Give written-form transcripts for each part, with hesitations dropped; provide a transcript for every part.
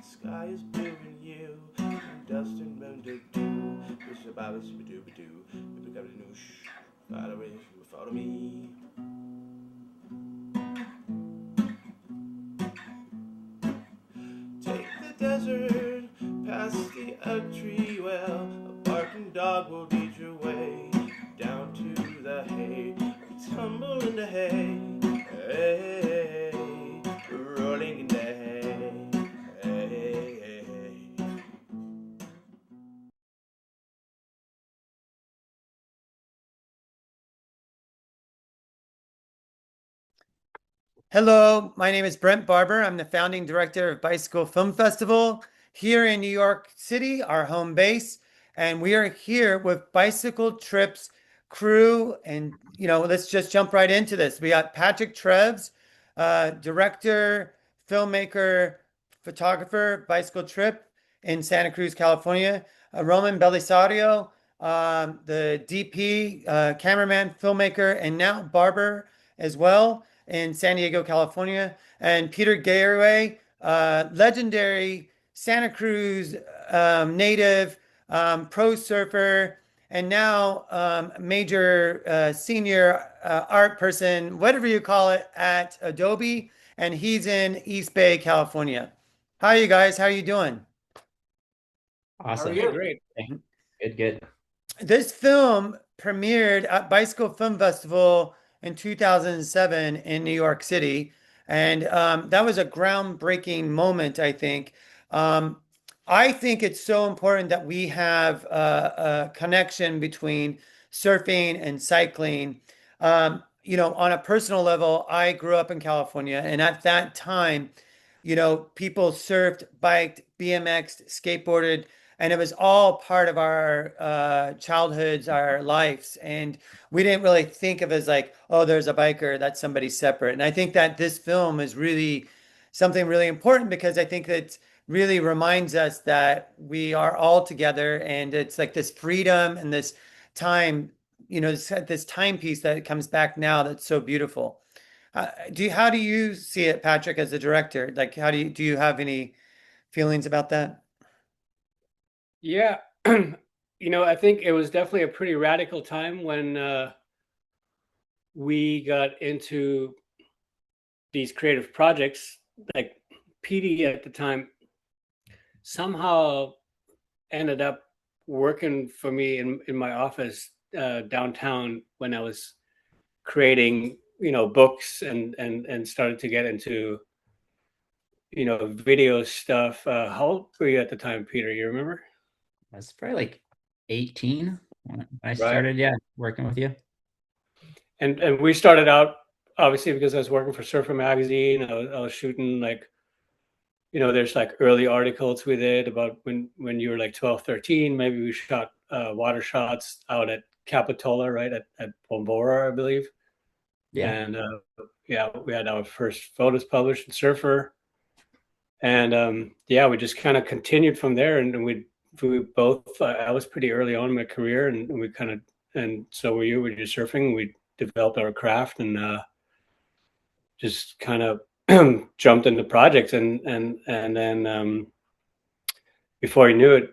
Sky is blue and you, and dust and moon do do. Wish about it, be do be do. If got a noosh, follow it, follow me. Take the desert, past the oak tree well. A barking dog will lead your way down to the hay. Tumble in the hay, hey, rolling in the hay, hey, hey. Hello, my name is Brendt Barbur. I'm the founding director of Bicycle Film Festival here in New York City, our home base. And we are here with Bicycle Trip's crew. And, let's just jump right into this. We got Patrick Trefz, director, filmmaker, photographer, Bicycle Trip in Santa Cruz, California. Roman Bellisario, the DP, cameraman, filmmaker, and now barber as well in San Diego, California, and Peter Garaway, legendary Santa Cruz native, pro surfer, and now major senior art person, whatever you call it, at Adobe, and he's in East Bay, California. How are you guys? How are you doing? Awesome. How are you? Great. Good, good. This film premiered at Bicycle Film Festival in 2007 in New York City. And that was a groundbreaking moment, I think. Um, I think it's so important that we have a connection between surfing and cycling. On a personal level, I grew up in California, and at that time, people surfed, biked, BMX'd, skateboarded, and it was all part of our childhoods, our lives. And we didn't really think of it as like, oh, there's a biker, that's somebody separate. And I think that this film is really something really important because I think that really reminds us that we are all together, and it's like this freedom and this time, this timepiece that comes back now that's so beautiful. How do you see it, Patrick, as a director? Like, do you have any feelings about that? Yeah, I think it was definitely a pretty radical time when we got into these creative projects. Like PD at the time somehow ended up working for me in my office downtown when I was creating, books and started to get into, video stuff. How old were you at the time, Peter? You remember? I was probably like 18 when I Right. started, yeah, working with you. And we started out obviously because I was working for Surfer Magazine. I was shooting like, there's like early articles we did about when you were like 12, 13. Maybe we shot water shots out at Capitola, right at Bombora, I believe. Yeah. And yeah, we had our first photos published in Surfer. And yeah, we just kind of continued from there. And we both, I was pretty early on in my career, and we kind of, and so were you. We did surfing. We developed our craft and just kind of jumped into projects, and then before you knew it,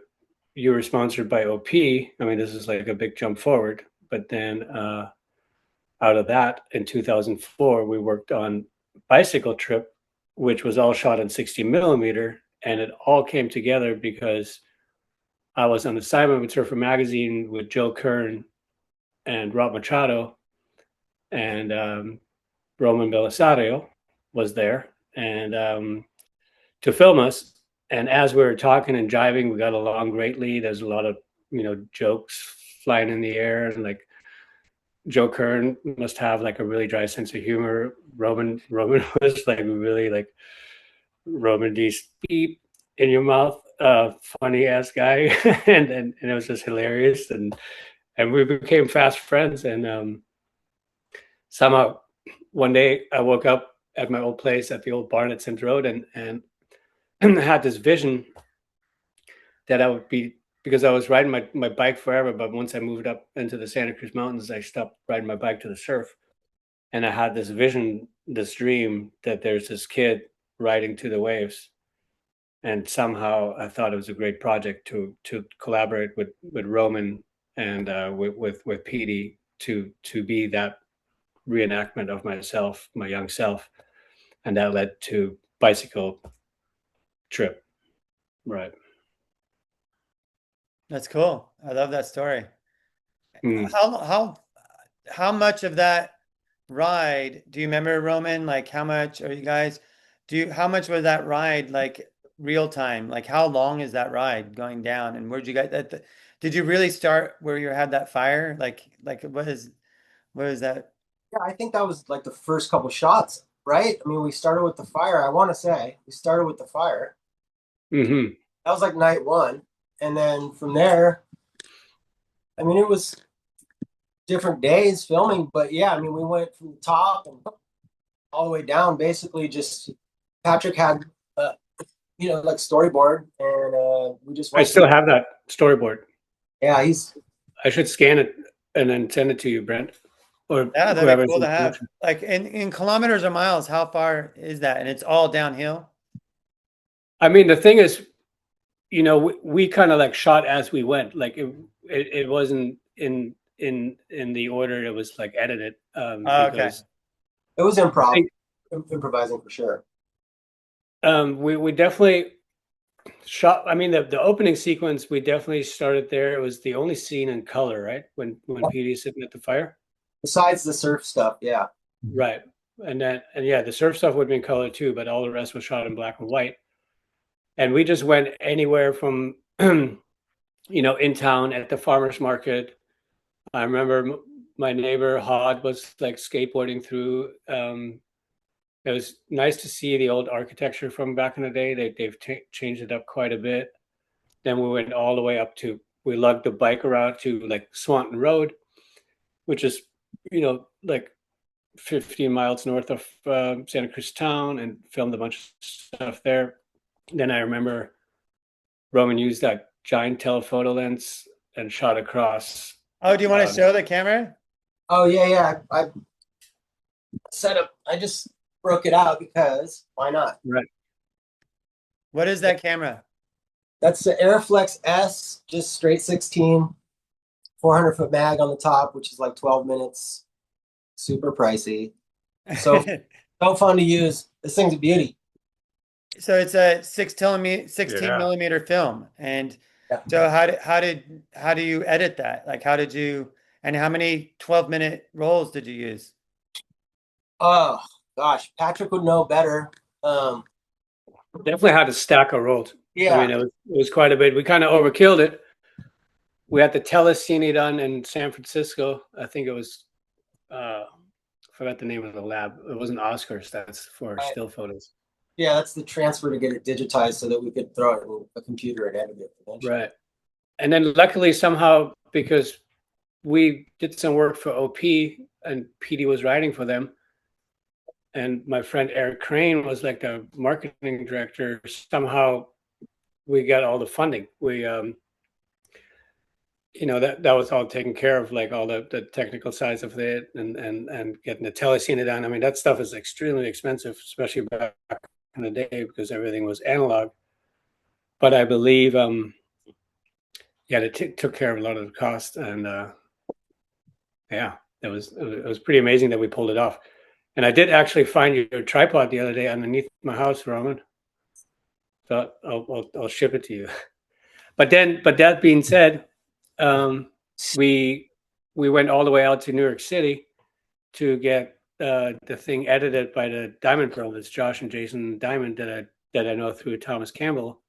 you were sponsored by OP. I mean, this is like a big jump forward. But then out of that, in 2004, we worked on Bicycle Trip, which was all shot in 60 millimeter, and it all came together because I was on assignment with Surfer Magazine with Joe Kern and Rob Machado, and Roman Bellisario was there, and to film us. And as we were talking and jiving, we got along greatly. There's a lot of jokes flying in the air, and like Joe Kern must have like a really dry sense of humor. Roman was like really like Roman D's beep in your mouth, funny ass guy, and it was just hilarious, and we became fast friends. And somehow one day I woke up at my old place at the old barn at Center Road, and I had this vision that I would be, because I was riding my bike forever, but once I moved up into the Santa Cruz Mountains, I stopped riding my bike to the surf. And I had this vision, this dream that there's this kid riding to the waves. and somehow I thought it was a great project to collaborate with Roman and with Petey to be that reenactment of myself, my young self, and that led to Bicycle Trip. Right. That's cool. I love that story. Mm. How much of that ride do you remember, Roman? Like how much are you guys how much was that ride like real time? Like how long is that ride going down? And where'd you guys did you really start where you had that fire? Like what is that? Yeah, I think that was like the first couple shots, right? I mean, we started with the fire. I want to say we started with the fire. Mm-hmm. That was like night one, and then from there, I mean, it was different days filming, but yeah, I mean, we went from the top and all the way down. Basically, just Patrick had, like storyboard, and we just. I still have that storyboard. Yeah, I should scan it and then send it to you, Brent, or Yeah, that'd be whoever's cool to in have. production. Like in kilometers or miles, how far is that? And it's all downhill? I mean, the thing is, we kind of like shot as we went. Like it wasn't in the order it was like edited. Oh, okay. Because it was improvising for sure. we definitely shot. I mean, the opening sequence, we definitely started there. It was the only scene in color, right? When Petey's sitting at the fire. Besides the surf stuff, yeah. Right. And yeah, the surf stuff would be in color too, but all the rest was shot in black and white. And we just went anywhere from, in town at the farmer's market. I remember my neighbor Hod was like skateboarding through. It was nice to see the old architecture from back in the day. They've changed it up quite a bit. Then we went all the way up we lugged the bike around to like Swanton Road, which is, like 15 miles north of Santa Cruz town, and filmed a bunch of stuff there. Then I remember Roman used that giant telephoto lens and shot across. Oh, do you want to show the camera? Oh yeah. I set up. I just broke it out because why not? Right. What is that camera? That's the Airflex S, just straight 16, 400-foot mag on the top, which is like 12 minutes. Super pricey. So fun to use. This thing's a beauty. So it's a 16 millimeter film. And so how do you edit that? Like and how many 12-minute rolls did you use? Oh gosh, Patrick would know better. Definitely had a stack of rolls. Yeah. I mean, it was quite a bit. We kind of overkilled it. We had the telecine done in San Francisco. I think it was, I forgot the name of the lab. It wasn't Oscars. That's for still photos. Yeah, that's the transfer to get it digitized so that we could throw it in a computer and edit it eventually. Right. And then luckily somehow, because we did some work for OP and PD was writing for them, and my friend Eric Crane was like the marketing director, somehow we got all the funding. We, that was all taken care of, like all the technical sides of it and getting the telecine down. I mean, that stuff is extremely expensive, especially back in the day because everything was analog. But I believe, they took care of a lot of the cost, and it was pretty amazing that we pulled it off. And I did actually find your tripod the other day underneath my house, Roman. So I'll ship it to you. But that being said, we went all the way out to New York City to get the thing edited by the Diamond Brothers, Josh and Jason Diamond, that I know through Thomas Campbell,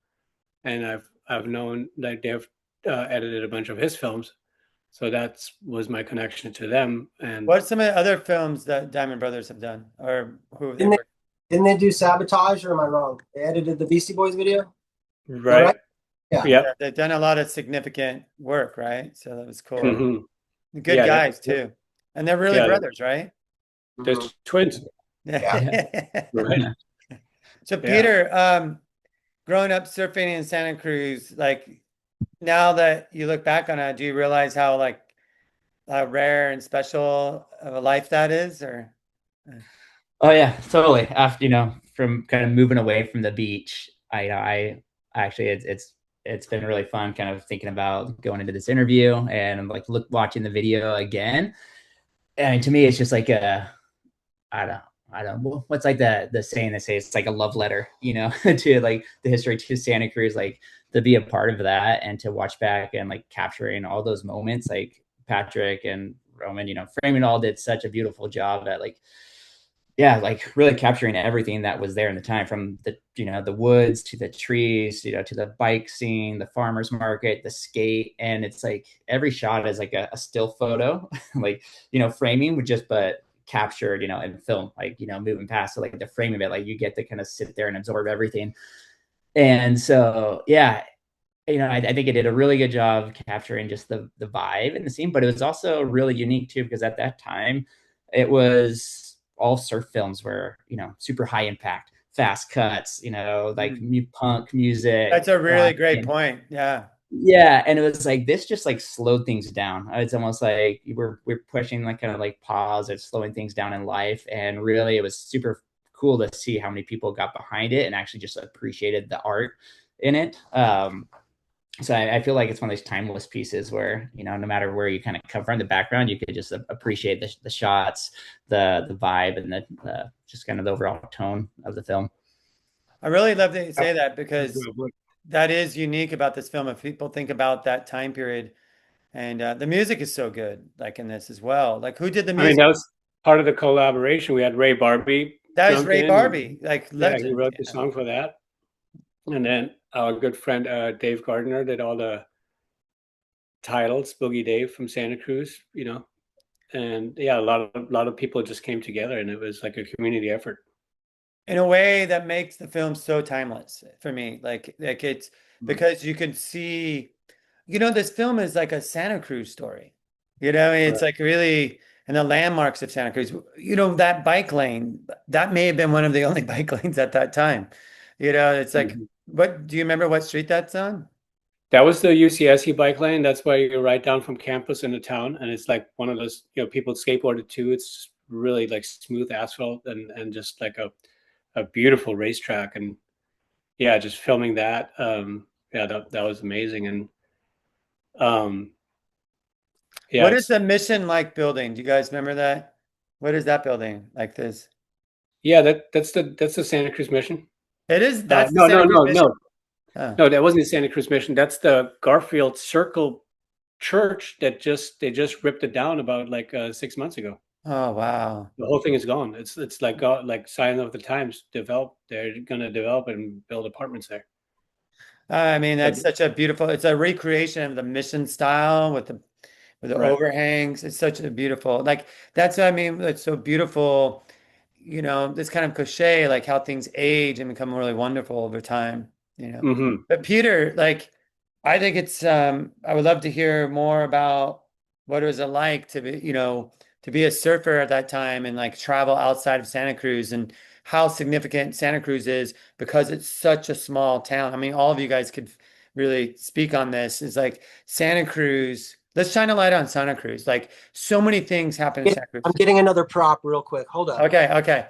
and I've known that they've edited a bunch of his films. So that was my connection to them. And what's some of the other films that Diamond Brothers have done, or who have they worked? Didn't they do Sabotage, or am I wrong? They edited the Beastie Boys video? Right. Yeah. They've done a lot of significant work, right? So that was cool. Mm-hmm. Good guys too. And they're really brothers, right? They're twins. Yeah. Right. So Peter, growing up surfing in Santa Cruz, like now that you look back on it, do you realize how like rare and special of a life that is? Or oh yeah, totally. After from kind of moving away from the beach, I actually it's been really fun kind of thinking about going into this interview and like watching the video again. And to me, it's just like I don't I don't know what's like the saying that says it's like a love letter, to like the history to Santa Cruz, like to be a part of that and to watch back and like capturing all those moments, like Patrick and Roman, framing all did such a beautiful job at like, yeah, like really capturing everything that was there in the time, from the woods to the trees, to the bike scene, the farmer's market, the skate. And it's like every shot is like a still photo, like, framing with just, but captured, in film, like, moving past it, like the framing of it, like you get to kind of sit there and absorb everything. And so, yeah, I think it did a really good job capturing just the vibe and the scene, but it was also really unique too, because at that time it was all surf films were, super high impact, fast cuts, like punk music. That's a really great point. Yeah. Yeah. And it was like, this just like slowed things down. It's almost like we're pushing like kind of like pause and slowing things down in life. And really, it was super cool to see how many people got behind it and actually just appreciated the art in it. So I feel like it's one of those timeless pieces where, no matter where you kind of come from, the background, you could just appreciate the shots, the vibe, and the just kind of the overall tone of the film. I really love that you say that, because that is unique about this film. If people think about that time period, and the music is so good, like in this as well. Like, who did the music? that was part of the collaboration. We had Ray Barbie. That was Ray Barbie, like legend. Yeah, he wrote the song for that. And then our good friend Dave Gardner did all the titles, Boogie Dave from Santa Cruz, and yeah, a lot of people just came together, and it was like a community effort. In a way that makes the film so timeless for me. Like it's because you can see, this film is like a Santa Cruz story. It's like really, and the landmarks of Santa Cruz. That bike lane, that may have been one of the only bike lanes at that time. It's like, what do you remember what street that's on? That was the UCSC bike lane. That's why you're right down from campus into town, and it's like one of those, people skateboarded too. It's really like smooth asphalt and just like a beautiful racetrack. And yeah, just filming that, that was amazing. And yeah, what is the Mission like building? Do you guys remember that? What is that building like this? Yeah, that's the Santa Cruz Mission. It is. That's the Santa Cruz Mission. No, that wasn't the Santa Cruz Mission. That's the Garfield Circle Church that they just ripped it down about like 6 months ago. Oh wow! The whole thing is gone. It's like sign of the times. They're gonna develop and build apartments there. I mean, that's such a beautiful. It's a recreation of the Mission style with the overhangs. It's such a beautiful, like that's what I mean. It's so beautiful. This kind of cliche, like how things age and become really wonderful over time. But Peter, like, I think it's. I would love to hear more about what it was like to be, to be a surfer at that time and like travel outside of Santa Cruz, and how significant Santa Cruz is because it's such a small town. I mean, all of you guys could really speak on this. It's like Santa Cruz. Let's shine a light on Santa Cruz. Like, so many things happen in Santa Cruz. I'm getting another prop real quick. Hold on. Okay.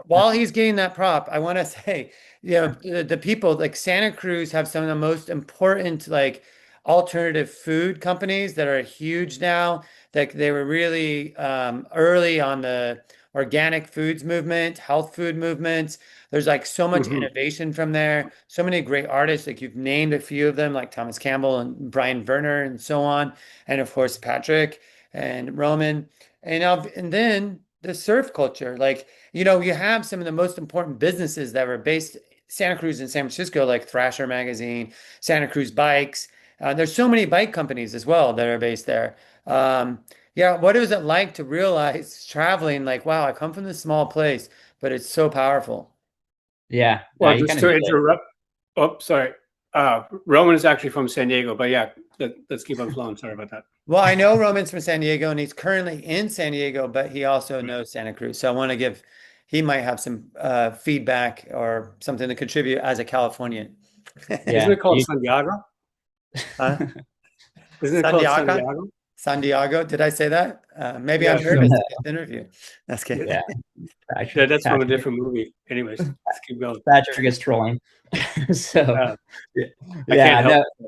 While he's getting that prop, I want to say, the people like Santa Cruz have some of the most important like alternative food companies that are huge now. Like, they were really early on the organic foods movement, health food movements. There's like so much innovation from there. So many great artists, like you've named a few of them, like Thomas Campbell and Brian Werner and so on. And of course, Patrick and Roman. And then the surf culture, like, you have some of the most important businesses that were based Santa Cruz and San Francisco, like Thrasher Magazine, Santa Cruz Bikes. There's so many bike companies as well that are based there. Yeah, what was it like to realize traveling, like, wow, I come from this small place, but it's so powerful? Yeah. Well, just to interrupt. Oh, sorry. Roman is actually from San Diego, but yeah, let's keep on flowing. Sorry about that. Well, I know Roman's from San Diego, and he's currently in San Diego, but he also knows Santa Cruz. So I want to he might have some feedback or something to contribute as a Californian. Yeah. Isn't it called Santiago? Huh? Isn't it called Santiago? San Diego. Did I say that? Maybe Yeah, I'm nervous at this interview. That's good. Yeah. Yeah, that's from a Patrick, different movie. Anyways, let's keep going. Patrick is trolling. So Uh, I yeah, can't help no,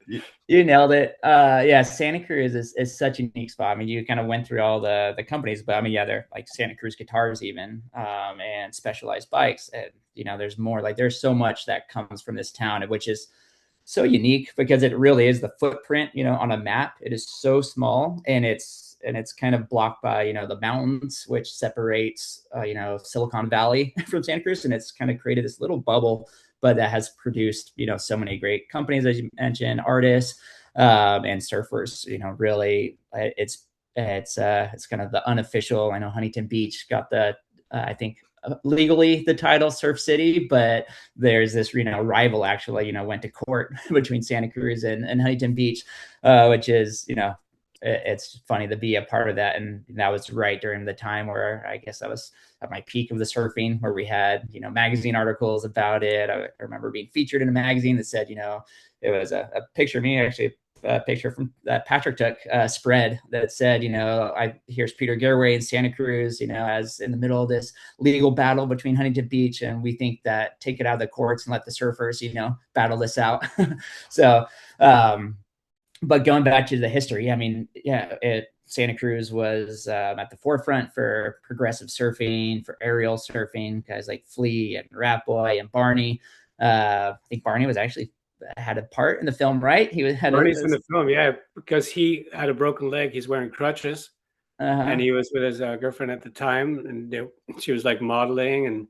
it. you nailed it. Yeah, Santa Cruz is such a unique spot. I mean, you kind of went through all the companies, but I mean, yeah, they're like Santa Cruz guitars even, and Specialized bikes. And there's more. Like, there's so much that comes from this town, which is so unique because it really is the footprint, on a map. It is so small, and it's kind of blocked by the mountains, which separates Silicon Valley from Santa Cruz, and it's kind of created this little bubble, but that has produced so many great companies, as you mentioned, artists, and surfers. Really, it's kind of the unofficial. I know Huntington Beach got the I think legally the title Surf City, but there's this rival actually went to court between Santa Cruz and Huntington Beach, which is it's funny to be a part of that. And that was right during the time where I guess I was at my peak of the surfing, where we had magazine articles about it. I remember being featured in a magazine that said it was a picture of me, actually a picture from that Patrick took, spread that said, here's Peter Garaway in Santa Cruz, as in the middle of this legal battle between Huntington Beach, and we think that take it out of the courts and let the surfers, battle this out. So, but going back to the history, I mean, yeah, Santa Cruz was at the forefront for progressive surfing, for aerial surfing, guys like Flea and Rat Boy and Barney. I think Barney was actually had a part in the film, right? Barney's in the film, yeah, because he had a broken leg. He's wearing crutches, and he was with his girlfriend at the time, and she was like modeling, and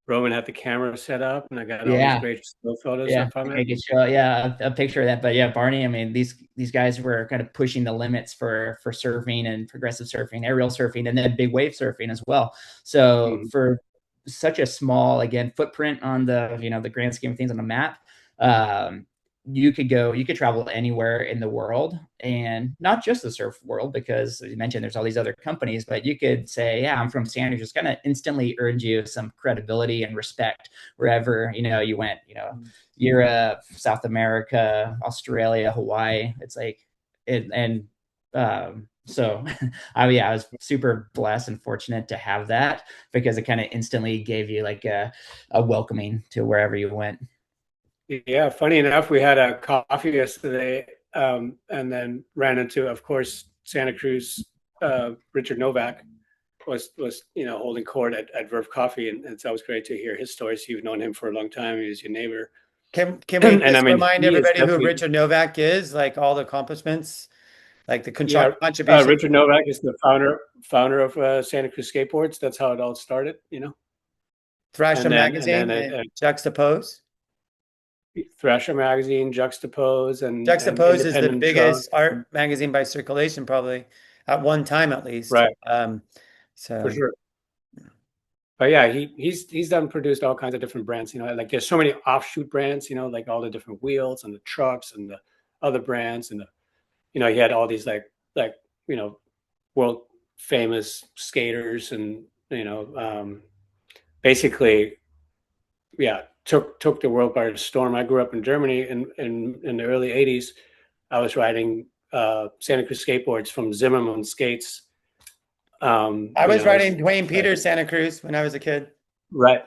Roman had the camera set up, and I got all these great still photos from it. I could show, a picture of that. But yeah, Barney, I mean, these guys were kind of pushing the limits for surfing and progressive surfing, aerial surfing, and then big wave surfing as well. So for such a small, again, footprint on the the grand scheme of things on the map, you could travel anywhere in the world, and not just the surf world, because as you mentioned, there's all these other companies, but you could say, yeah, I'm from Santa Cruz, kind of instantly earned you some credibility and respect wherever, you went, Europe, South America, Australia, Hawaii. It's like it. And, so I was super blessed and fortunate to have that, because it kind of instantly gave you like a welcoming to wherever you went. Yeah, funny enough, we had a coffee yesterday, and then ran into, of course, Santa Cruz. Richard Novak was holding court at Verve Coffee, and so it was great to hear his stories. You've known him for a long time. He was your neighbor. Can we just remind everybody who Richard Novak is, like all the accomplishments, like the contribution? Richard Novak is the founder of Santa Cruz Skateboards. That's how it all started, Thrasher magazine, and Juxtapose. Thrasher magazine, Juxtapose, and Juxtapose is the biggest art magazine by circulation, probably at one time at least. Right. So for sure. But yeah, he's produced all kinds of different brands. Like there's so many offshoot brands. Like all the different wheels and the trucks and the other brands, and he had all these like world famous skaters, and basically, yeah. Took the world by storm. I grew up in Germany in the early 80s. I was riding Santa Cruz skateboards from Zimmerman Skates. I was riding Dwayne Peters Santa Cruz when I was a kid. Right.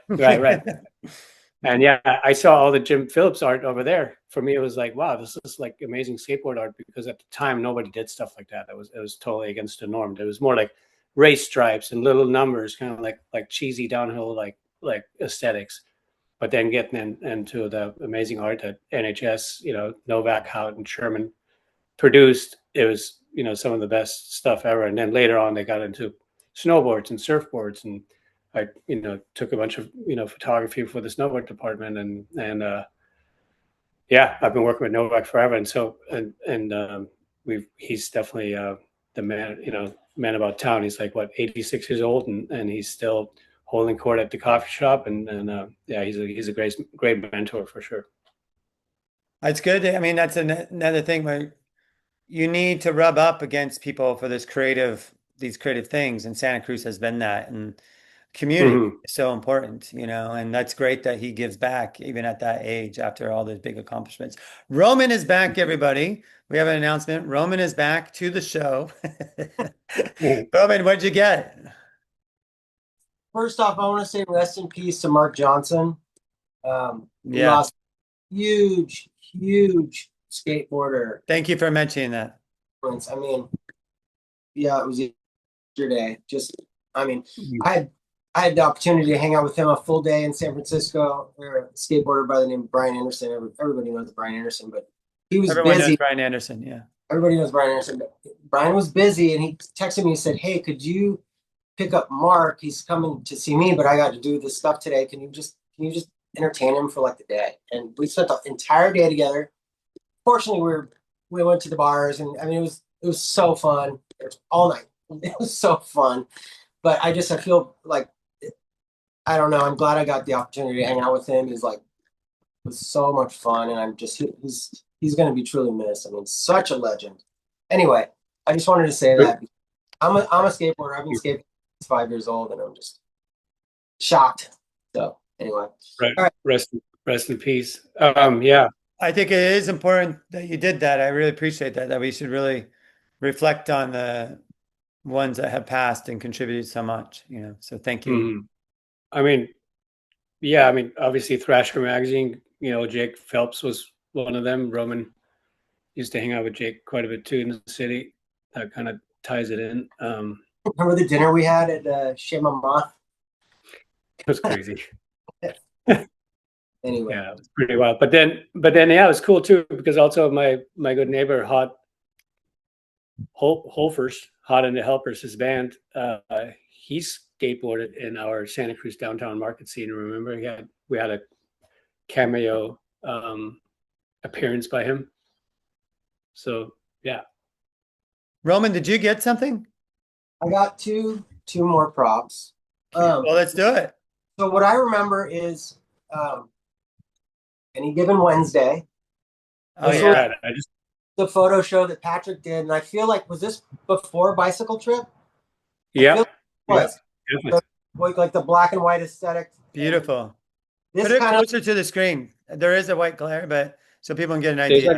And yeah, I saw all the Jim Phillips art over there. For me, it was like, wow, this is like amazing skateboard art, because at the time nobody did stuff like that. It was totally against the norm. It was more like race stripes and little numbers, kind of like cheesy downhill like aesthetics. But then getting into the amazing art that NHS, Novak, Houghton, Sherman produced, it was, some of the best stuff ever. And then later on, they got into snowboards and surfboards, and I, took a bunch of, photography for the snowboard department, and yeah, I've been working with Novak forever, and so he's definitely the man, man about town. He's like 86 years old, and he's still holding court at the coffee shop, and yeah, he's a great mentor for sure. It's good. I mean, that's another thing where you need to rub up against people for these creative things, and Santa Cruz has been that. And community is so important, you know, and that's great that he gives back even at that age after all those big accomplishments. Roman is back, everybody. We have an announcement. Roman is back to the show. Roman, what'd you get? First off, I want to say rest in peace to Mark Johnson. We Yeah. lost huge skateboarder. Thank you for mentioning that. I mean, yeah, it was yesterday. I had the opportunity to hang out with him a full day in San Francisco. There, a skateboarder by the name of Brian Anderson. Everybody knows Brian Anderson, but he was Everyone busy. knows Brian Anderson, yeah. Everybody knows Brian Anderson. But Brian was busy, and he texted me and said, "Hey, could you pick up Mark? He's coming to see me, but I got to do this stuff today. Can you just entertain him for like the day?" And we spent the entire day together. Fortunately, we went to the bars, and I mean, it was so fun. It was all night. It was so fun. But I feel like, I don't know. I'm glad I got the opportunity to hang out with him. It was so much fun, and he's going to be truly missed. I mean, such a legend. Anyway, I just wanted to say that I'm a skateboarder. I've been skating since 5 years old, and I'm just shocked. So anyway, right. All right. Rest in peace. Yeah. I think it is important that you did that. I really appreciate that we should really reflect on the ones that have passed and contributed so much, you know. So thank you. I mean, yeah, I mean, obviously Thrasher magazine, you know, Jake Phelps was one of them. Roman used to hang out with Jake quite a bit too in the city. That kind of ties it in. Remember the dinner we had at Chez Mama? It was crazy. Anyway, yeah, it was pretty wild. But then, yeah, it was cool too because also my good neighbor Holfers, Hot and the Helpers, his band, he skateboarded in our Santa Cruz downtown market scene. Remember, we had a cameo appearance by him. So yeah. Roman, did you get something? I got two more props. Well, let's do it. So what I remember is Any Given Wednesday. Oh yeah. The photo show that Patrick did, and I feel like, was this before Bicycle Trip? Yeah. Like the black and white aesthetic. Beautiful. Put it closer to the screen. There is a white glare, but so people can get an idea.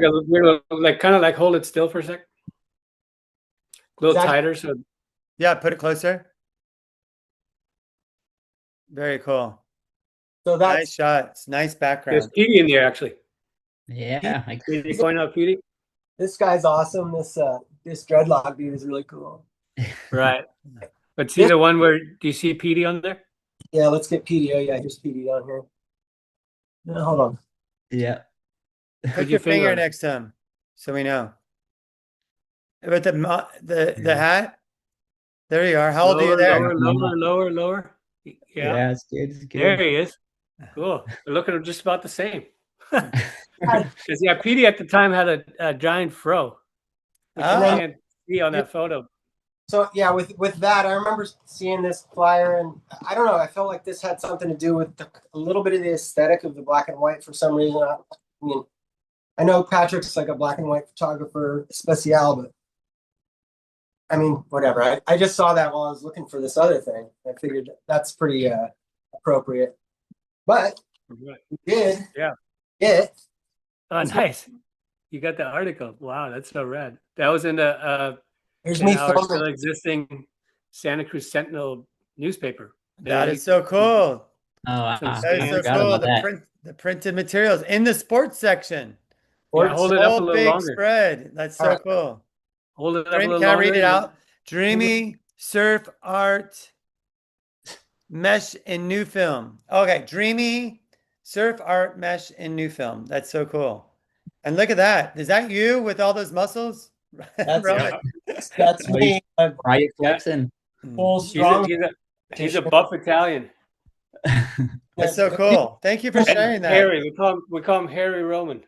Kind of like hold it still for a sec. A little tighter. So yeah, put it closer. Very cool. So that's nice shots. Nice background. There's Petey in there actually. Yeah. Did you point out Petey? This guy's awesome. This dreadlock dude is really cool. Right. But see the one where, do you see Petey on there? Yeah, let's get Petey. Oh yeah, here's Petey down here. No, hold on. Yeah. Put your finger next to him so we know. But the hat. There you are. How old are you there? Lower. Yeah, it's good. It's good. There he is. Cool. We're looking just about the same. Because yeah, Petey at the time had a giant fro, which you can't see on that photo. So yeah, with that, I remember seeing this flyer, and I don't know, I felt like this had something to do with a little bit of the aesthetic of the black and white for some reason. I mean, I know Patrick's like a black and white photographer special, but I mean, whatever. I just saw that while I was looking for this other thing. I figured that's pretty appropriate. But we did. Yeah. Oh, nice. You got the article. Wow, that's so rad. That was in the Here's me our still existing Santa Cruz Sentinel newspaper. That is so cool. Oh, wow. That is so cool. The printed materials in the sports section. Yeah, hold it up a little big longer. Spread. That's so cool. Hold it up a little Can I read longer. it out? Dreamy surf art mesh in new film. Okay, dreamy surf art mesh in new film. That's so cool. And look at that. Is that you with all those muscles? That's me. Are you flexing? Full strong. He's a buff Italian. That's so cool. Thank you for sharing that. Harry, we call him Harry Roman.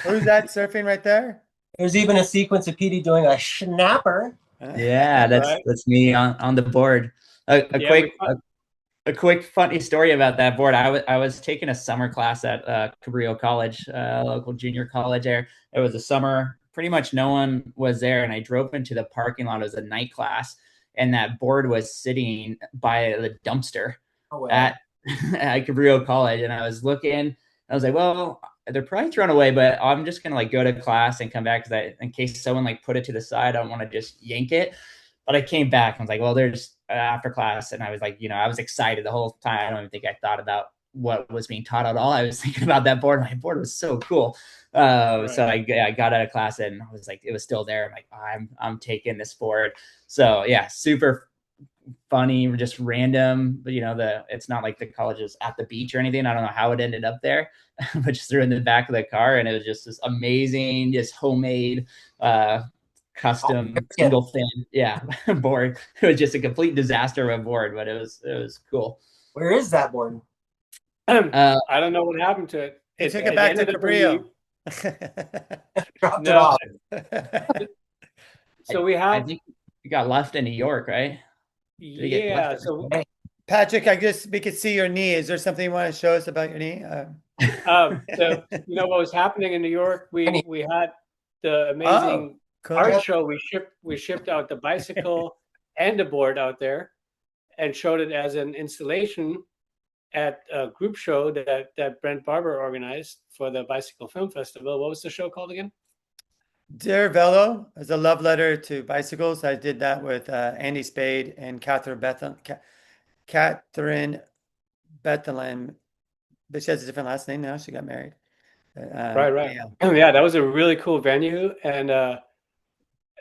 Who's that surfing right there? There's even a sequence of Petey doing a snapper. Yeah, that's me on the board. A quick funny story about that board. I was taking a summer class at Cabrillo College, local junior college there. It was a summer, pretty much no one was there, and I drove into the parking lot. It was a night class, and that board was sitting by the dumpster Oh, at at Cabrillo College. And I was looking, I was like, well, they're probably thrown away, but I'm just gonna like go to class and come back because in case someone like put it to the side, I don't want to just yank it. But I came back and I was like, well, there's after class, and I was like, I was excited the whole time. I don't even think I thought about what was being taught at all. I was thinking about that board. My board was so cool. So I got out of class and I was like, it was still there. I'm like, I'm taking this board. So yeah, super funny, just random. But it's not like the college is at the beach or anything. I don't know how it ended up there, but just threw it in the back of the car, and it was just this amazing, just homemade, custom single fin, board. It was just a complete disaster of a board, but it was cool. Where is that board? I don't know what happened to it. It took it back to Cabrillo. Dropped it off. So we have. I think you got left in New York, right? Yeah. So Patrick, I guess we could see your knee. Is there something you want to show us about your knee? so what was happening in New York? We had the amazing art show. We shipped out the bicycle and the board out there, and showed it as an installation at a group show that Brendt Barbur organized for the Bicycle Film Festival. What was the show called again? Dear Velo is a love letter to bicycles. I did that with Andy Spade and Catherine Bethlehem, but she has a different last name now. She got married. Right. Yeah, that was a really cool venue, and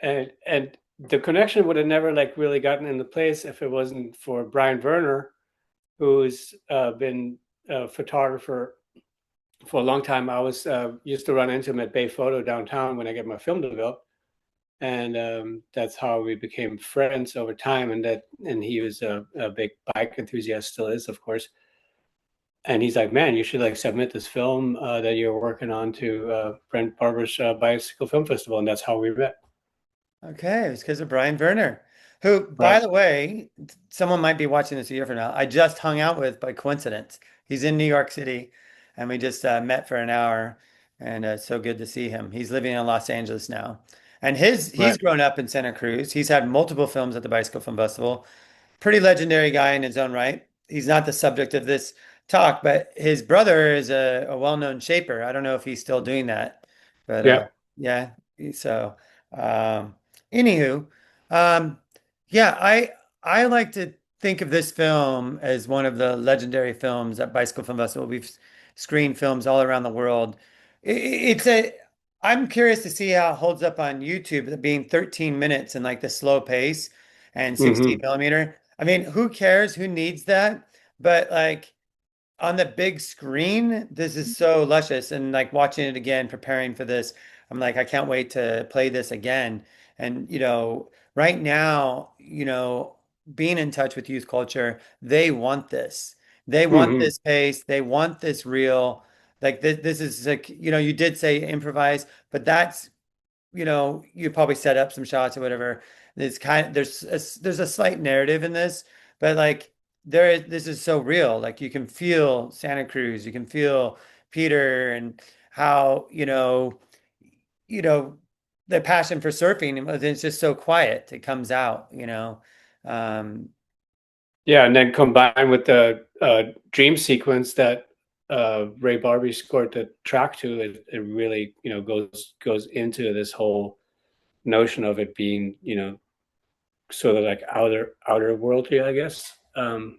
the connection would have never like really gotten into place if it wasn't for Brian Werner, who's been a photographer for a long time. I was used to run into him at Bay Photo downtown when I get my film developed, and that's how we became friends over time. And he was a big bike enthusiast, still is, of course. And he's like, man, you should like submit this film that you're working on to Brendt Barbur's Bicycle Film Festival, and that's how we met. Okay, it's because of Brian Werner, who, by the way, someone might be watching this a year from now, I just hung out with by coincidence. He's in New York City, and we just met for an hour, and it's so good to see him. He's living in Los Angeles now, and he's grown up in Santa Cruz. He's had multiple films at the Bicycle Film Festival. Pretty legendary guy in his own right. He's not the subject of this talk, but his brother is a well-known shaper. I don't know if he's still doing that, but yeah. So, anywho, I like to think of this film as one of the legendary films at Bicycle Film Festival. We've screened films all around the world. I'm curious to see how it holds up on YouTube, being 13 minutes and like the slow pace and 16 millimeter. I mean, who cares? Who needs that? But like on the big screen, this is so luscious. And like watching it again, preparing for this, I'm like, I can't wait to play this again. And, right now, being in touch with youth culture, they want this. They want this pace. They want this real. Like this is like, you did say improvise, but that's, you probably set up some shots or whatever. There's a slight narrative in this, but like this is so real. Like you can feel Santa Cruz, you can feel Peter and how, the passion for surfing. It's just so quiet. It comes out, and then combined with the dream sequence that Ray Barbie scored the track to, it really goes into this whole notion of it being sort of like outer worldly, I guess, and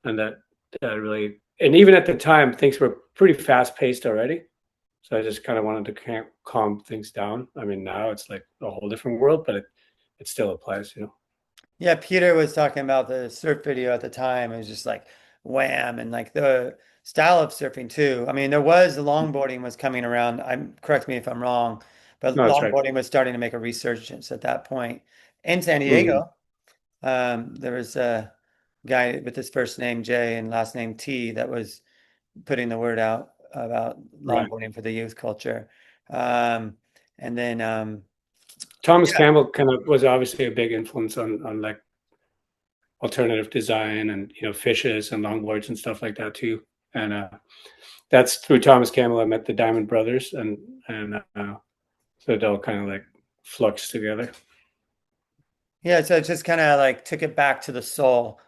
that really, and even at the time things were pretty fast paced already, so I just kind of wanted to calm things down. I mean, now it's like a whole different world, but it still applies, Yeah, Peter was talking about the surf video at the time. It was just like wham, and like the style of surfing too. I mean, the longboarding was coming around. Correct me if I'm wrong, but no, longboarding was starting to make a resurgence at that point. In San Diego, there was a guy with his first name J and last name T that was putting the word out about longboarding for the youth culture. And then Thomas Campbell kind of was obviously a big influence on like alternative design and fishes and longboards and stuff like that too. And that's through Thomas Campbell I met the Diamond Brothers, and so it all kind of like flux together. Yeah, so it just kind of like took it back to the soul.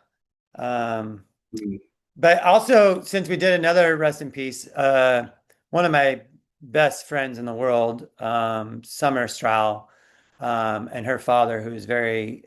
Um, Mm. but also, since we did another rest in peace, one of my best friends in the world, Summer Stroud, and her father, who's very,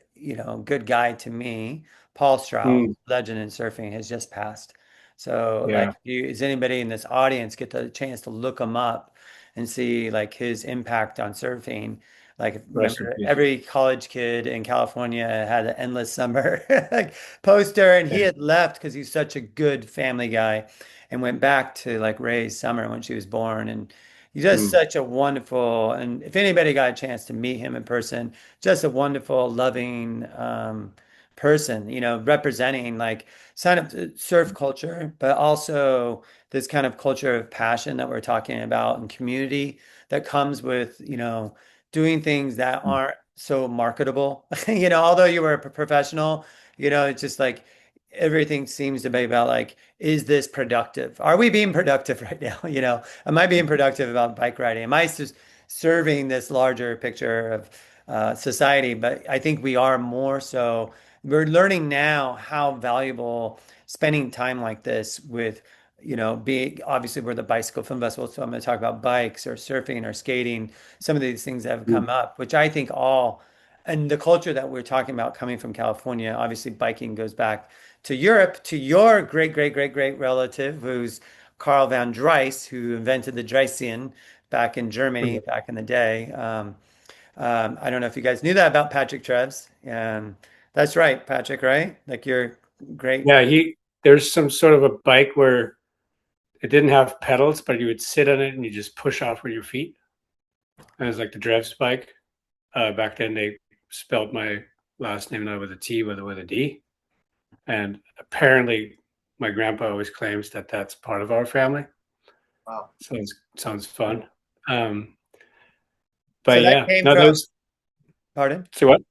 good guy to me, Paul Stroud, Mm. legend in surfing, has just passed. So, like, Yeah. does anybody in this audience get the chance to look him up and see like his impact on surfing? Like, Rest in remember, peace. every college kid in California had an endless summer like poster, and he Yeah. had left because he's such a good family guy, and went back to like raise Summer when she was born, and he's just Mm. such a wonderful. And if anybody got a chance to meet him in person, just a wonderful, loving person, representing like kind of surf culture, but also this kind of culture of passion that we're talking about and community that comes with, doing things that aren't so marketable. Although you were a professional, it's just like everything seems to be about like, is this productive? Are we being productive right now? Am I being productive about bike riding? Am I just serving this larger picture of society? But I think we are more so. We're learning now how valuable spending time like this with, being obviously we're the bicycle film festival, so I'm going to talk about bikes or surfing or skating, some of these things that have Mm. come up, which I think all, and the culture that we're talking about coming from California, obviously biking goes back to Europe, to your great, great, great, great relative, who's Carl van Dries, who invented the Dreisian back in Germany back in the day. I don't know if you guys knew that about Patrick Trefz. That's right, Patrick, right? Like your great. Yeah, there's some sort of a bike where it didn't have pedals, but you would sit on it and you just push off with your feet. And it was like the Trefz bike. Back then they spelled my last name not with a T, but with a D. And apparently my grandpa always claims that that's part of our family. Wow. Sounds fun. Um, So but that yeah, came no, from, those. pardon? See what?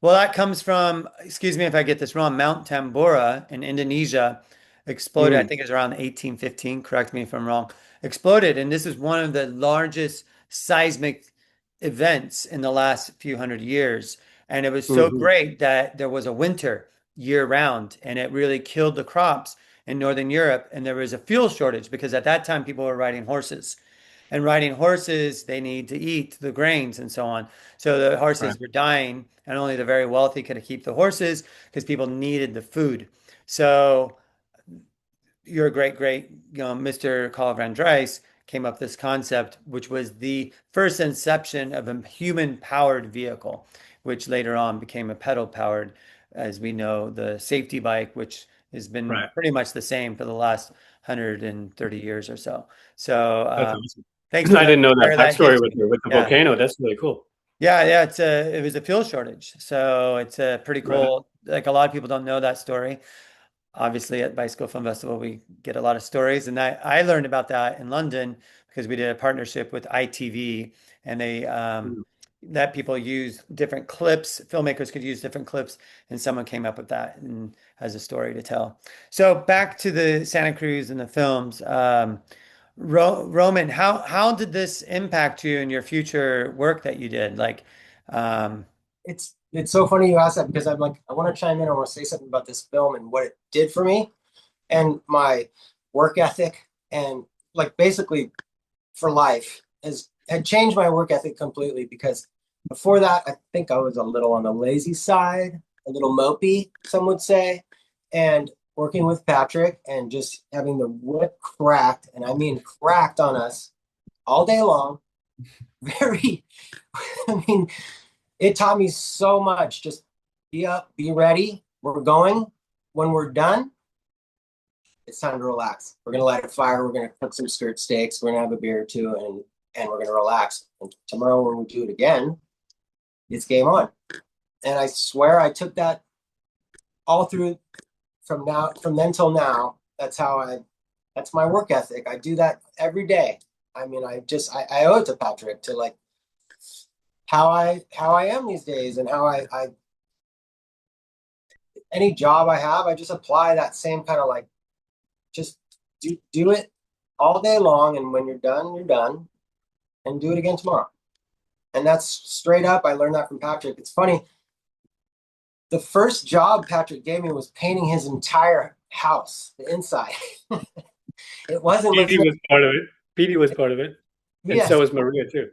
Well, that comes from, excuse me if I get this wrong, Mount Tambora in Indonesia exploded, I Mm. think it was around 1815, correct me if I'm wrong, exploded. And this is one of the largest seismic events in the last few hundred years. And it was so Hmm. great that there was a winter year round, and it really killed the crops in Northern Europe. And there was a fuel shortage because at that time people were riding horses. And riding horses, they need to eat the grains and so on. So the Right. horses were dying, and only the very wealthy could keep the horses because people needed the food. So your great great Mr. Carl van Dries came up with this concept, which was the first inception of a human powered vehicle, which later on became a pedal powered, as we know, the safety bike, which has been Right. pretty much the same for the last 130 years or so. So That's awesome. thanks I for letting didn't me know that share that backstory history. with the Yeah. volcano. That's really cool. Yeah, yeah, it was a fuel shortage. So it's a pretty Right. cool, like a lot of people don't know that story. Obviously at Bicycle Film Festival, we get a lot of stories. And I learned about that in London because we did a partnership with ITV, and they Mm. let people use different clips. Filmmakers could use different clips, and someone came up with that and has a story to tell. So back to the Santa Cruz and the films. Roman, how did this impact you in your future work that you did? Like, um, It's so funny you ask that because I'm like, I want to chime in. I want to say something about this film and what it did for me and my work ethic and like basically for life has had changed my work ethic completely because before that I think I was a little on the lazy side, a little mopey, some would say, and working with Patrick and just having the whip cracked, and I mean cracked on us all day long. Very, I mean, it taught me so much. Just be up, be ready. We're going. When we're done, it's time to relax. We're gonna light a fire. We're gonna cook some skirt steaks. We're gonna have a beer or two, and we're gonna relax. And tomorrow, when we do it again, it's game on. And I swear, I took that all through from then till now. That's my work ethic. I do that every day. I mean, I owe it to Patrick to like how I am these days and how I any job I have, I just apply that same kind of like just do it all day long, and when you're done, and do it again tomorrow. And that's straight up. I learned that from Patrick. It's funny. the first job Patrick gave me was painting his entire house, the inside. It wasn't. Petey was part of it. Petey was part of it, and Yes, so was Maria too.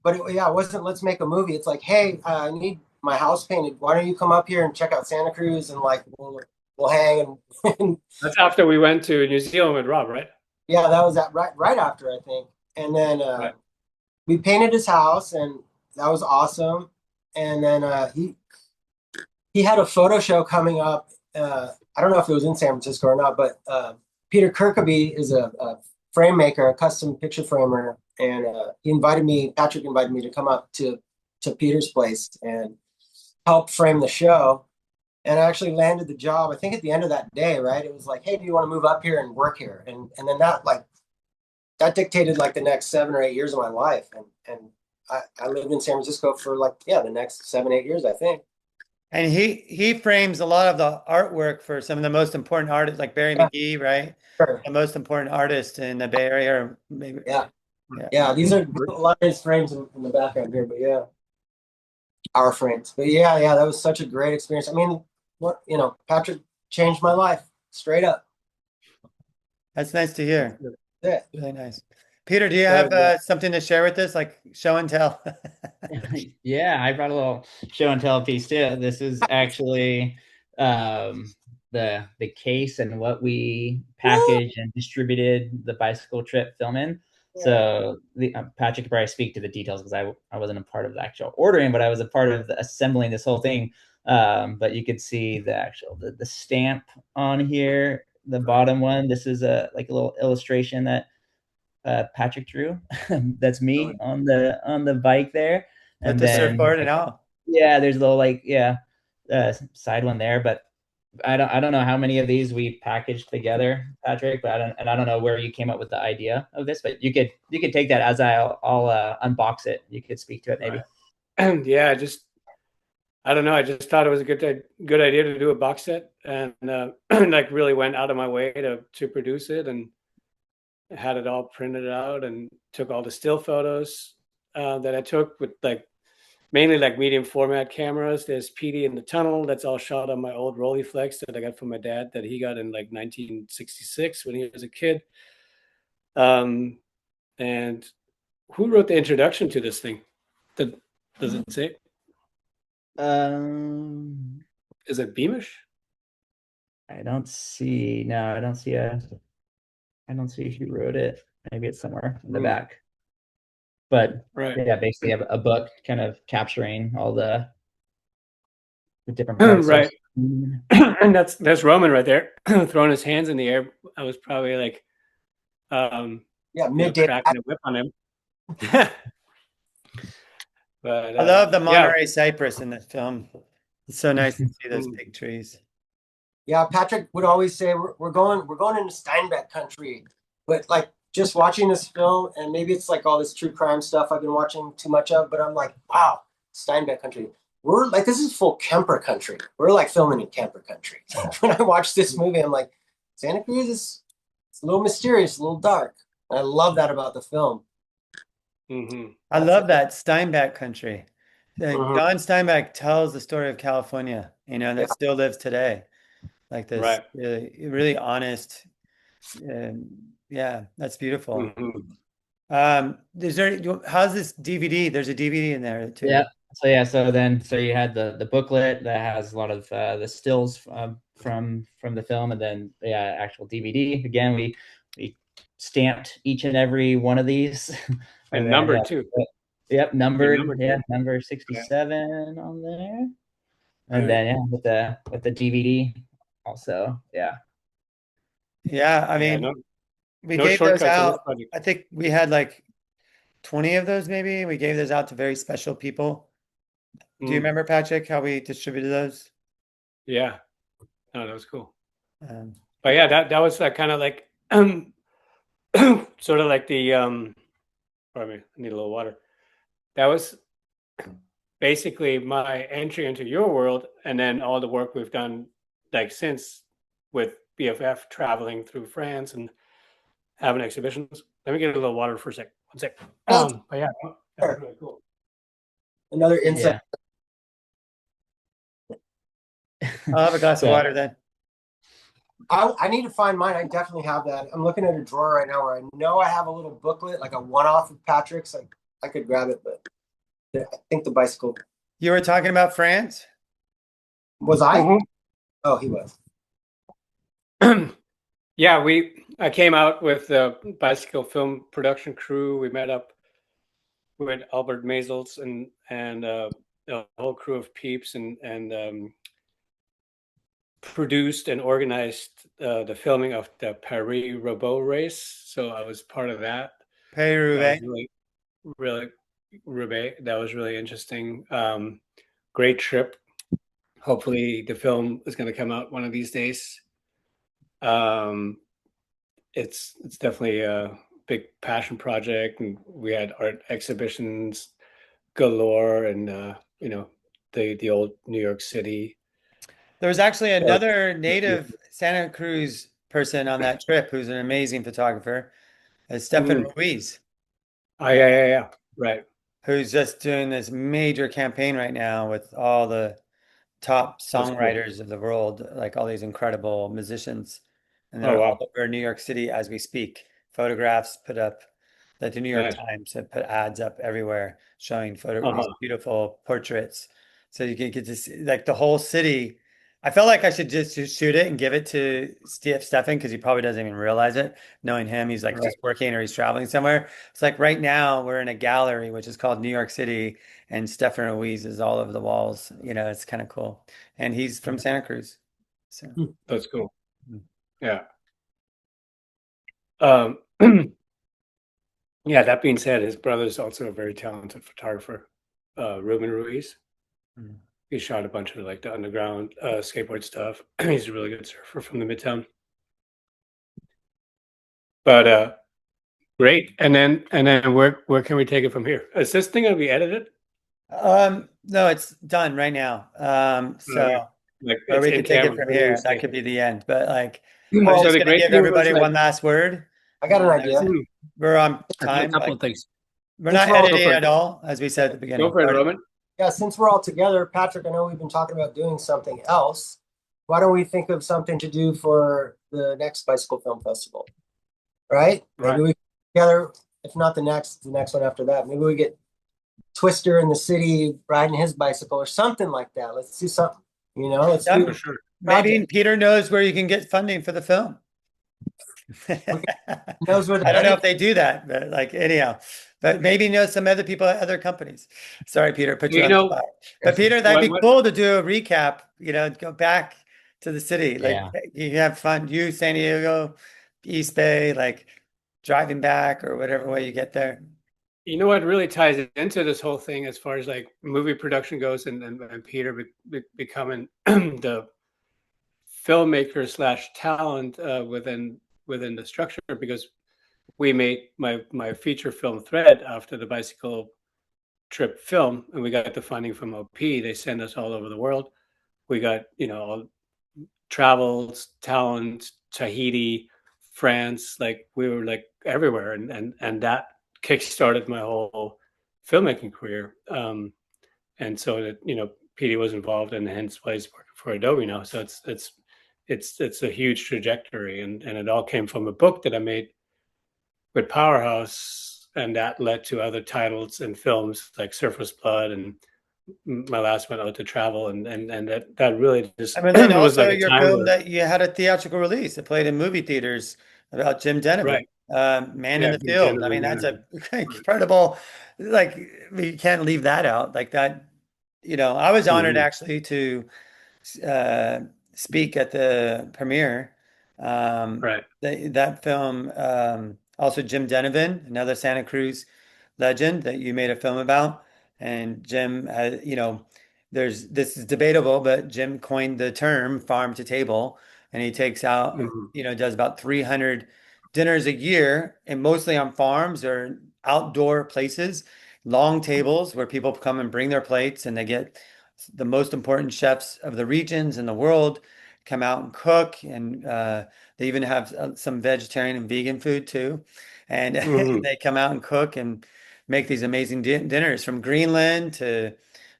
but it wasn't. Let's make a movie. It's like, hey, I need my house painted. Why don't you come up here and check out Santa Cruz and like we'll hang and That's after we went to New Zealand with Rob, right? yeah, that was right after I think. And then Right. we painted his house, and that was awesome. And then he had a photo show coming up. I don't know if it was in San Francisco or not, but Peter Kirkaby is a frame maker, a custom picture framer, and Patrick invited me to come up to Peter's place and help frame the show. And I actually landed the job, I think at the end of that day, right? It was like, hey, do you want to move up here and work here? And then that dictated like the next 7 or 8 years of my life. And I lived in San Francisco for the next 7, 8 years, I think. And he frames a lot of the artwork for some of the most important artists, like Barry McGee, right? Sure. The most important artist in the Bay Area, or maybe. Yeah. These are a lot of his frames in the background here, but yeah, our frames. But yeah, that was such a great experience. I mean, Patrick changed my life straight up. That's nice to hear. Yeah. Really nice. Peter, do you have something to share with us, like show and tell? Yeah, I brought a little show and tell piece too. This is actually the case and what we packaged and distributed the bicycle trip film in. Yeah. So Patrick could probably speak to the details because I wasn't a part of the actual ordering, but I was a part of assembling this whole thing. But you could see the actual the stamp on here, the bottom one. This is a little illustration that Patrick drew. That's me on the bike there, and with the surfboard and all. Yeah, there's a little side one there, but I don't know how many of these we packaged together, Patrick. But I don't know where you came up with the idea of this, but you could take that as I'll unbox it. You could speak to it maybe. Yeah, I don't know. I just thought it was a good idea to do a box set, and really went out of my way to produce it, and had it all printed out, and took all the still photos that I took with mainly medium format cameras. There's PD in the tunnel. That's all shot on my old Rolleiflex that I got from my dad that he got in 1966 when he was a kid. And who wrote the introduction to this thing? Does it say? Is it Beamish? I don't see. No, I don't see who wrote it. Maybe it's somewhere in the back. But yeah, basically a book kind of capturing all the different parts. Right. And that's Roman right there, throwing his hands in the air. I was probably midday cracking a whip on him. But I love the Monterey cypress in the film. It's so nice to see those big trees. Yeah, Patrick would always say we're going into Steinbeck country, but just watching this film, and maybe it's all this true crime stuff I've been watching too much of, but I'm like, wow, Steinbeck country. We're this is full Kemper country. We're filming in Kemper country. When I watch this movie, I'm like, Santa Cruz it's a little mysterious, a little dark. And I love that about the film. Mm-hmm. I love that Steinbeck country. John Steinbeck tells the story of California, that still lives today. Like this, really honest. Yeah, that's beautiful. Mm-hmm. How's this DVD? There's a DVD in there too. Yeah. So you had the booklet that has a lot of the stills from the film, and then actual DVD. Again, we stamped each and every one of these. And number too. Yep, numbered. Number 67 on there. And then with the DVD also. Yeah. I mean, we gave those out. I think we had 20 of those maybe. We gave those out to very special people. Do you remember, Patrick, how we distributed those? Yeah. No, that was cool. But yeah, that was kind of sort of the pardon me, I need a little water. That was basically my entry into your world, and then all the work we've done since with BFF, traveling through France and having exhibitions. Let me get a little water for a sec. One sec. But yeah, that was really cool. Another insight. I'll have a glass of So, water then. I need to find mine. I definitely have that. I'm looking at a drawer right now where I know I have a little booklet, like a one-off of Patrick's. Like I could grab it, but I think the bicycle You were talking about France? was I? Mhm. Oh, he was. Yeah, I came out with the bicycle film production crew. We met up with Albert Maisels and a whole crew of peeps and produced and organized the filming of the Paris Roubaix race. So I was part of that. That was Paris-Roubaix. really Roubaix. That was really interesting. Great trip. Hopefully, the film is going to come out one of these days. It's definitely a big passion project, and we had art exhibitions galore, and the old New York City. There was actually Art. another native Santa Cruz person on that trip who's an amazing photographer, Stefan Mhm. Ruiz, Oh yeah, right. who's just doing this major campaign right now with all the top That's cool. songwriters of the world, like all these incredible musicians. And Oh they're all wow, over New York City as we speak. Photographs put up, that the New York nice. Times have put ads up everywhere showing these Uh-huh. beautiful portraits. So you can get to see like the whole city. I felt like I should just shoot it and give it to Stefan because he probably doesn't even realize it. Knowing him, he's like Right. just working or he's traveling somewhere. It's like right now we're in a gallery which is called New York City, and Stefan Ruiz is all over the walls. It's kind of cool. And he's from Santa Cruz. So That's cool. mm. Yeah. Um, yeah. That being said, his brother's also a very talented photographer, Roman Ruiz. Mm. He shot a bunch of like the underground skateboard stuff. He's a really good surfer from the Midtown. But great. And then where can we take it from here? Is this thing gonna be edited? No, it's done right now. Okay. So Like or it's we in could take it camera. from What do we here. That say? could be the end. But like, I was Well, So just the gonna great give thing was everybody like one last word. I got an I was, idea. we're on I got a time. couple Like, of things. we're Since not we're all Go editing for at it. all, as we said at the Go beginning. for it, Roman. Yeah, since we're all together, Patrick, I know we've been talking about doing something else. Why don't we think of something to do for the next Bicycle Film Festival? Right? Right. Maybe we together, if not the next one after that. Maybe we get Twister in the city riding his bicycle or something like that. Let's do something. Let's Yeah, do For a sure. maybe project. Peter knows where you can get funding for the film. Knows where the I don't know money. if they do that, but like anyhow, but maybe he knows some other people at other companies. Sorry, Peter, put you You on the know spot. But Peter, that'd what? be cool to do a recap, go back to the city. Like yeah. you can have fun. You, San Diego, East Bay, like driving back or whatever way you get there. You know what really ties into this whole thing as far as like movie production goes, and Peter becoming the filmmaker slash talent within the structure, because we made my feature film Thread after the bicycle trip film, and we got the funding from OP. They send us all over the world. We got all travels, talent, Tahiti, France. Like we were like everywhere, and that kickstarted my whole filmmaking career. And so that Petey was involved, and hence why he's working for Adobe now. So it's a huge trajectory, and it all came from a book that I made with Powerhouse, and that led to other titles and films like Surface Blood and my last one, Out to Travel, and that really just I mean, then was also like a your time film where that you had a theatrical release. It played in movie theaters about Jim Donovan, right, Man in yeah, the Big Field. I Gentleman, mean, that's a right. incredible, like, we can't leave that out. Like that, I was honored Mhm. actually to uh, speak at the premiere. Right. That film, also Jim Donovan, another Santa Cruz legend that you made a film about. And Jim, this is debatable, but Jim coined the term farm to table, and he takes out, Mhm. does about 300 dinners a year, and mostly on farms or outdoor places, long tables where people come and bring their plates, and they get the most important chefs of the regions in the world come out and cook, and they even have some vegetarian and vegan food too, and Mhm. they come out and cook and make these amazing dinners from Greenland to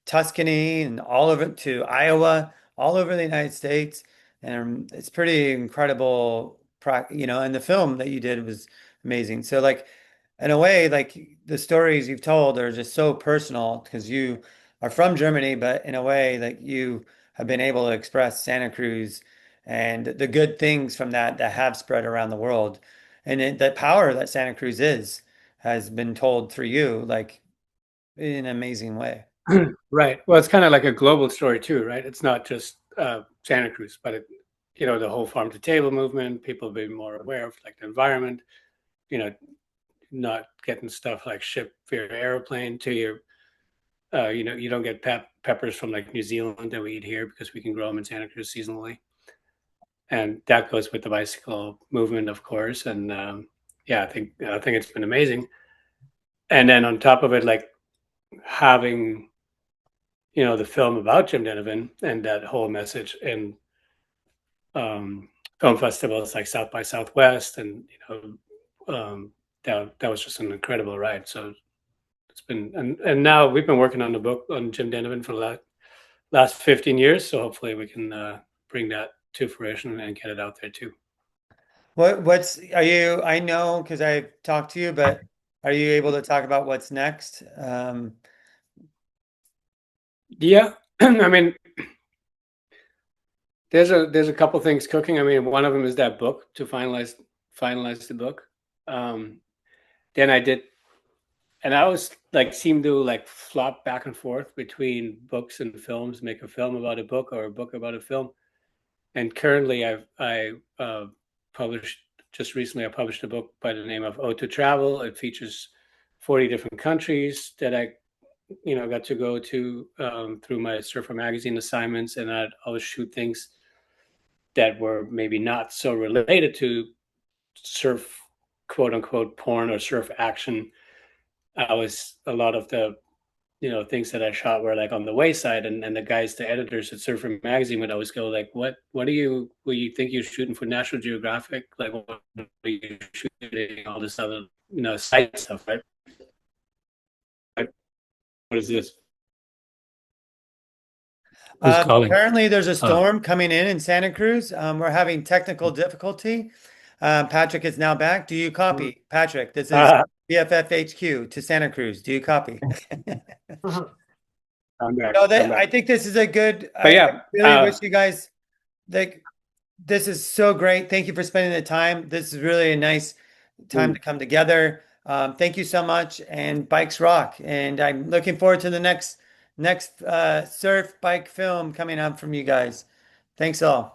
Tuscany and all of it to Iowa, all over the United States, and it's pretty incredible. And the film that you did was amazing. So like, in a way, like the stories you've told are just so personal because you are from Germany, but in a way, like you have been able to express Santa Cruz and the good things from that have spread around the world, and the power that Santa Cruz is has been told through you, like in an amazing way. Right. Well, it's kind of like a global story too, right? It's not just Santa Cruz, but the whole farm to table movement. People being more aware of like the environment. You know, not getting stuff like shipped via airplane to your. You don't get peppers from like New Zealand that we eat here because we can grow them in Santa Cruz seasonally, and that goes with the bicycle movement, of course. And yeah, I think it's been amazing. And then on top of it, like having the film about Jim Donovan and that whole message in film festivals like South by Southwest, and that was just an incredible ride. So it's been, and now we've been working on the book on Jim Donovan for the last 15 years. So hopefully we can bring that to fruition and get it out there too. I know because I've talked to you, but are you able to talk about what's next? Yeah, I mean, there's a couple things cooking. I mean, one of them is that book to finalize the book. Then I did, and I always like seem to like flop back and forth between books and films, make a film about a book or a book about a film. And currently, I published just recently. I published a book by the name of Ode to Travel. It features 40 different countries that I got to go to through my Surfer Magazine assignments, and I'd always shoot things that were maybe not so related to surf, quote unquote, porn or surf action. I was a lot of the things that I shot were like on the wayside, and the guys, the editors at Surfer Magazine would always go like, what do you think you're shooting for National Geographic? Like, what are you shooting? All this other side stuff, right? What is this? Who's calling? Apparently, there's a storm coming in Santa Cruz. We're having technical difficulty. Patrick is now back. Do you copy, Patrick? This is BFF to Santa Cruz. Do you copy? I'm back. I think this is a good. But yeah, I really wish you guys like. This is so great. Thank you for spending the time. This is really a nice time to come together. Thank you so much. And bikes rock. And I'm looking forward to the next surf bike film coming up from you guys. Thanks all.